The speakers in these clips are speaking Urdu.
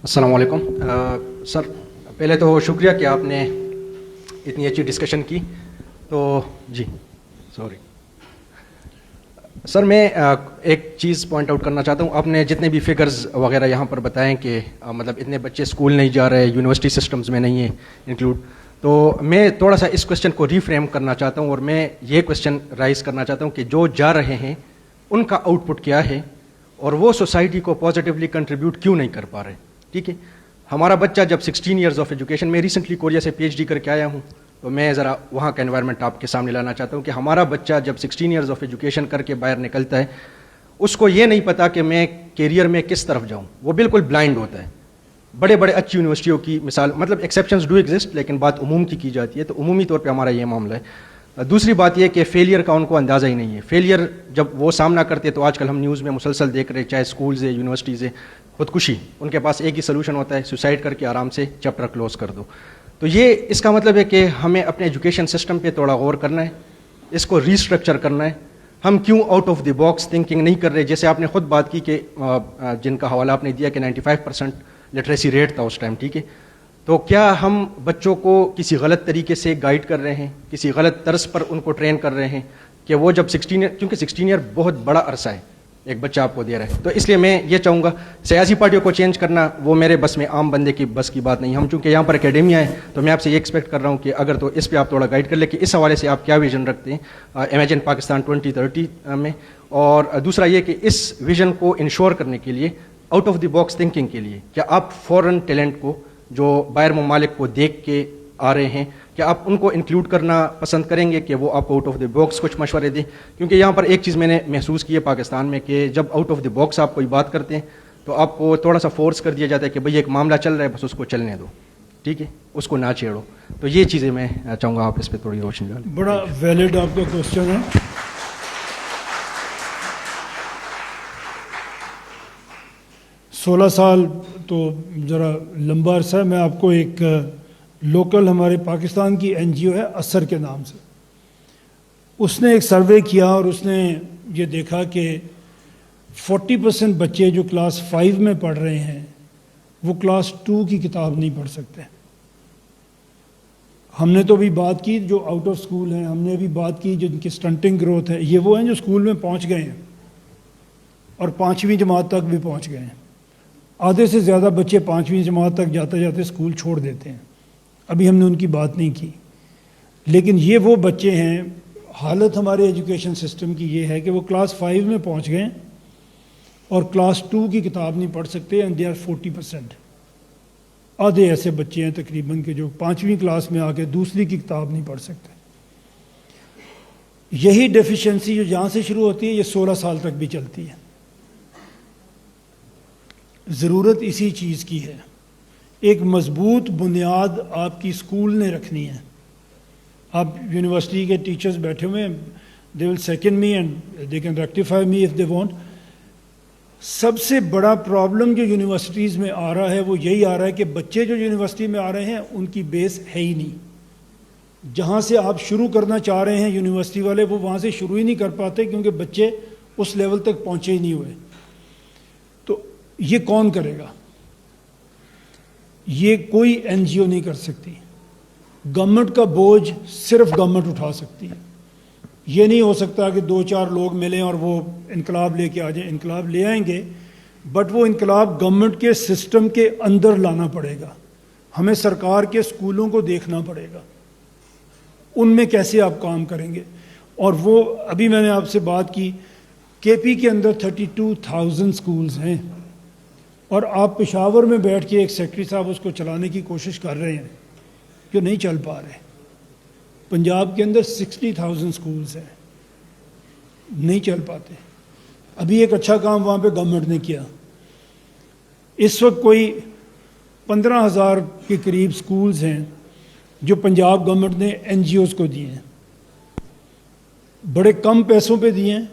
السلام علیکم سر، پہلے تو شکریہ کہ آپ نے اتنی اچھی ڈسکشن کی. تو جی سوری سر، میں ایک چیز پوائنٹ آؤٹ کرنا چاہتا ہوں. آپ نے جتنے بھی فگرز وغیرہ یہاں پر بتائیں کہ مطلب اتنے بچے اسکول نہیں جا رہے، یونیورسٹی سسٹمز میں نہیں ہیں انکلوڈ، تو میں تھوڑا سا اس کوشچن کو ریفریم کرنا چاہتا ہوں اور میں یہ کوشچن رائز کرنا چاہتا ہوں کہ جو جا رہے ہیں ان کا آؤٹ پٹ کیا ہے اور وہ سوسائٹی کو پازیٹیولی کنٹریبیوٹ کیوں نہیں کر پا رہے. ٹھیک ہے، ہمارا بچہ جب 16 ایئرز آف ایجوکیشن، میں ریسنٹلی کوریا سے PhD کر کے آیا ہوں، تو میں ذرا وہاں کا انوائرمنٹ آپ کے سامنے لانا چاہتا ہوں کہ ہمارا بچہ جب 16 ایئرز آف ایجوکیشن کر کے باہر نکلتا ہے، اس کو یہ نہیں پتا کہ میں کیریئر میں کس طرف جاؤں، وہ بالکل بلائنڈ ہوتا ہے. بڑے بڑے اچھی یونیورسٹیوں کی مثال، مطلب ایکسیپشنز ڈو ایگزسٹ لیکن بات عموم کی جاتی ہے، تو عمومی طور پہ ہمارا یہ معاملہ ہے. دوسری بات یہ کہ فیلئر کا ان کو اندازہ ہی نہیں ہے. فیلئر جب وہ سامنا کرتے تو آج کل ہم نیوز میں مسلسل دیکھ رہے، چاہے اسکولز ہے، یونیورسٹیز ہے، خودکشی، ان کے پاس ایک ہی سلوشن ہوتا ہے، سوسائڈ کر کے آرام سے چیپٹر کلوز کر دو. تو یہ اس کا مطلب ہے کہ ہمیں اپنے ایجوکیشن سسٹم پہ تھوڑا غور کرنا ہے، اس کو ریسٹرکچر کرنا ہے. ہم کیوں out of the box thinking نہیں کر رہے؟ جیسے آپ نے خود بات کی کہ جن کا حوالہ آپ نے دیا کہ 95% لٹریسی ریٹ تھا اس ٹائم. ٹھیک ہے، تو کیا ہم بچوں کو کسی غلط طریقے سے گائیڈ کر رہے ہیں، کسی غلط طرز پر ان کو ٹرین کر رہے ہیں کہ وہ جب 16 کیونکہ 16 ایئر بہت بڑا عرصہ ہے ایک بچہ آپ کو دے رہا ہے. تو اس لیے میں یہ چاہوں گا سیاسی پارٹیوں کو چینج کرنا وہ میرے بس میں، عام بندے کی بس کی بات نہیں. ہم چونکہ یہاں پر اکیڈمیا ہے تو میں آپ سے یہ ایکسپیکٹ کر رہا ہوں کہ اگر تو اس پہ آپ تھوڑا گائیڈ کر لیں کہ اس حوالے سے آپ کیا ویژن رکھتے ہیں امیجن پاکستان 2030 میں. اور دوسرا یہ کہ اس ویژن کو انشور کرنے کے لیے out of the box thinking کے لیے کیا آپ فورن ٹیلنٹ کو جو باہر ممالک کو دیکھ کے آ رہے ہیں، کیا آپ ان کو انکلوڈ کرنا پسند کریں گے کہ وہ آپ کو آؤٹ آف دی باکس کچھ مشورے دیں؟ کیونکہ یہاں پر ایک چیز میں نے محسوس کی ہے پاکستان میں کہ جب آؤٹ آف دی باکس آپ کوئی بات کرتے ہیں تو آپ کو تھوڑا سا فورس کر دیا جاتا ہے کہ بھئی ایک معاملہ چل رہا ہے، بس اس کو چلنے دو، ٹھیک ہے، اس کو نہ چھیڑو. تو یہ چیزیں میں چاہوں گا آپ اس پہ تھوڑی روشنی ڈالیں. بڑا ویلڈ آپ کا کوشچن ہے. 16 سال تو ذرا لمبا عرصہ ہے. میں آپ کو ایک لوکل ہمارے پاکستان کی NGO ہے اثر کے نام سے، اس نے ایک سروے کیا اور اس نے یہ دیکھا کہ 40% بچے جو کلاس 5 میں پڑھ رہے ہیں وہ کلاس 2 کی کتاب نہیں پڑھ سکتے. ہم نے تو ابھی بات کی جو آؤٹ آف سکول ہیں، ہم نے ابھی بات کی جن کی سٹنٹنگ گروتھ ہے، یہ وہ ہیں جو سکول میں پہنچ گئے ہیں اور 5ویں جماعت تک بھی پہنچ گئے ہیں. آدھے سے زیادہ بچے 5ویں جماعت تک جاتے جاتے سکول چھوڑ دیتے ہیں. ابھی ہم نے ان کی بات نہیں کی، لیکن یہ وہ بچے ہیں. حالت ہمارے ایجوکیشن سسٹم کی یہ ہے کہ وہ کلاس 5 میں پہنچ گئے اور کلاس 2 کی کتاب نہیں پڑھ سکتے. And they are 40%. آدھے ایسے بچے ہیں تقریباً کہ جو 5ویں کلاس میں آ کے دوسری کی کتاب نہیں پڑھ سکتے. یہی ڈیفیشنسی جو جہاں سے شروع ہوتی ہے یہ 16 سال تک بھی چلتی ہے. ضرورت اسی چیز کی ہے. ایک مضبوط بنیاد آپ کی اسکول نے رکھنی ہے. آپ یونیورسٹی کے ٹیچرز بیٹھے ہوئے ہیں، they will second me and they can rectify me if they want. سب سے بڑا پرابلم جو یونیورسٹیز میں آ رہا ہے وہ یہی آ رہا ہے کہ بچے جو یونیورسٹی میں آ رہے ہیں ان کی بیس ہے ہی نہیں. جہاں سے آپ شروع کرنا چاہ رہے ہیں یونیورسٹی والے، وہ وہاں سے شروع ہی نہیں کر پاتے کیونکہ بچے اس لیول تک پہنچے ہی نہیں ہوئے. تو یہ کون کرے گا؟ یہ کوئی NGO نہیں کر سکتی. گورنمنٹ کا بوجھ صرف گورنمنٹ اٹھا سکتی ہے. یہ نہیں ہو سکتا کہ 2-4 لوگ ملیں اور وہ انقلاب لے کے آ جائیں. انقلاب لے آئیں گے بٹ وہ انقلاب گورنمنٹ کے سسٹم کے اندر لانا پڑے گا. ہمیں سرکار کے اسکولوں کو دیکھنا پڑے گا، ان میں کیسے آپ کام کریں گے. اور وہ ابھی میں نے آپ سے بات کی، KP کے اندر 32,000 سکولز ہیں اور آپ پشاور میں بیٹھ کے ایک سیکرٹری صاحب اس کو چلانے کی کوشش کر رہے ہیں جو نہیں چل پا رہے. پنجاب کے اندر 60,000 سکولز ہیں، نہیں چل پاتے. ابھی ایک اچھا کام وہاں پہ گورنمنٹ نے کیا. اس وقت کوئی 15,000 کے قریب سکولز ہیں جو پنجاب گورنمنٹ نے NGOز کو دیے ہیں، بڑے کم پیسوں پہ دیے ہیں.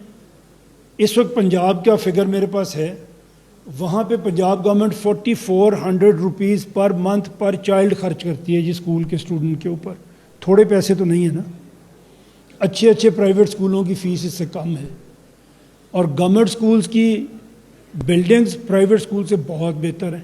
اس وقت پنجاب کا فگر میرے پاس ہے، وہاں پہ Punjab government 4400 rupees per month per child خرچ کرتی ہے جی اسکول کے اسٹوڈنٹ کے اوپر. تھوڑے پیسے تو نہیں ہیں نا. اچھے اچھے پرائیویٹ اسکولوں کی فیس اس سے کم ہے اور گورنمنٹ اسکولز کی بلڈنگز پرائیویٹ اسکول سے بہت بہتر ہیں.